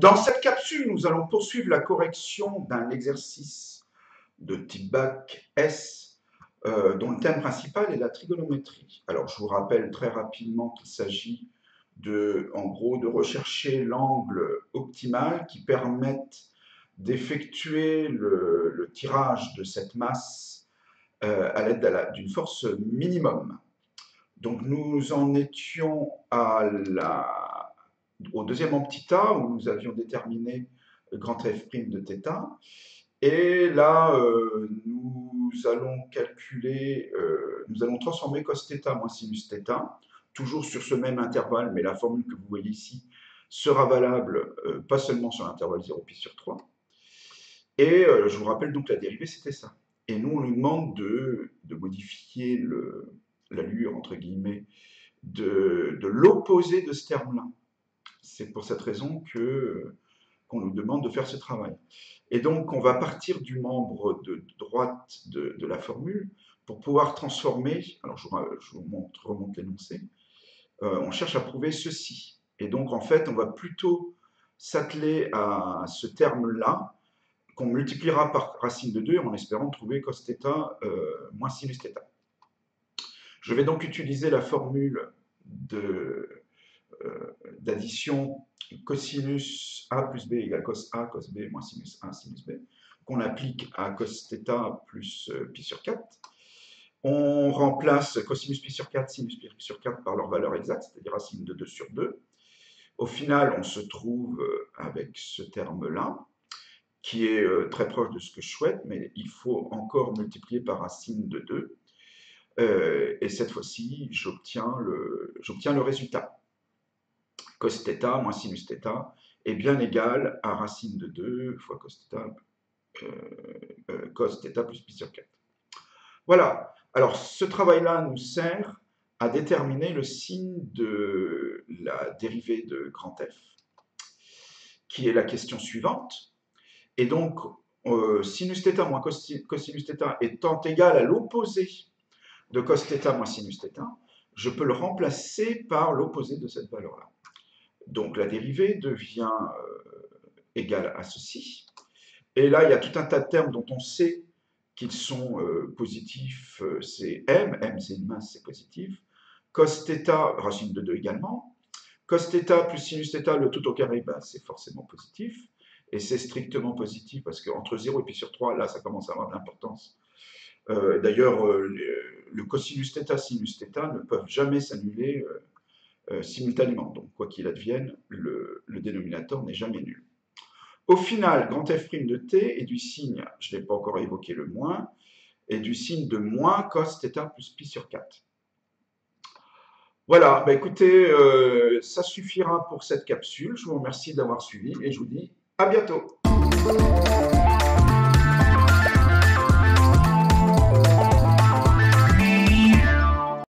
Dans cette capsule, nous allons poursuivre la correction d'un exercice de type bac S dont le thème principal est la trigonométrie. Alors, je vous rappelle très rapidement qu'il s'agit en gros, de rechercher l'angle optimal qui permette d'effectuer le tirage de cette masse à l'aide d'une force minimum. Donc, nous en étions au deuxième en petit a, où nous avions déterminé grand F' de θ. Et là, nous allons calculer, nous allons transformer cos θ moins sinus θ, toujours sur ce même intervalle, mais la formule que vous voyez ici sera valable pas seulement sur l'intervalle 0 pi sur 3. Et je vous rappelle donc la dérivée, c'était ça. Et nous, on nous demande de modifier l'allure, entre guillemets, de l'opposé de ce terme-là. C'est pour cette raison qu'on nous demande de faire ce travail. Et donc, on va partir du membre de droite de la formule pour pouvoir transformer, alors je vous remonte l'énoncé, on cherche à prouver ceci. Et donc, en fait, on va plutôt s'atteler à ce terme-là, qu'on multipliera par racine de 2 en espérant trouver cos θ moins sinus θ. Je vais donc utiliser la formule d'addition cosinus A plus B égale cos A, cos B moins sinus A, sinus B, qu'on applique à cos θ plus pi sur 4. On remplace cosinus pi sur 4, sinus pi sur 4 par leur valeur exacte, c'est-à-dire racine de 2 sur 2. Au final, on se trouve avec ce terme-là, qui est très proche de ce que je souhaite, mais il faut encore multiplier par racine de 2. Et cette fois-ci, j'obtiens le résultat. Cos θ moins sinus θ est bien égal à racine de 2 fois cos θ plus pi sur 4. Voilà. Alors, ce travail-là nous sert à déterminer le signe de la dérivée de grand F, qui est la question suivante. Et donc, sinus θ moins cosinus θ étant égal à l'opposé de cos θ moins sinus θ, je peux le remplacer par l'opposé de cette valeur-là. Donc, la dérivée devient égale à ceci. Et là, il y a tout un tas de termes dont on sait qu'ils sont positifs. C'est m c'est une masse, c'est positif. Cos θ, racine de 2 également. Cos θ plus sinus θ, le tout au carré, ben, c'est forcément positif. Et c'est strictement positif parce qu'entre 0 et pi sur 3, là, ça commence à avoir de l'importance. D'ailleurs, le cosinus θ, sinus θ ne peuvent jamais s'annuler simultanément. Donc, quoi qu'il advienne, le dénominateur n'est jamais nul. Au final, grand F' de t est du signe, je n'ai pas encore évoqué le moins, est du signe de moins cos θ plus pi sur 4. Voilà, bah écoutez, ça suffira pour cette capsule. Je vous remercie d'avoir suivi et je vous dis à bientôt.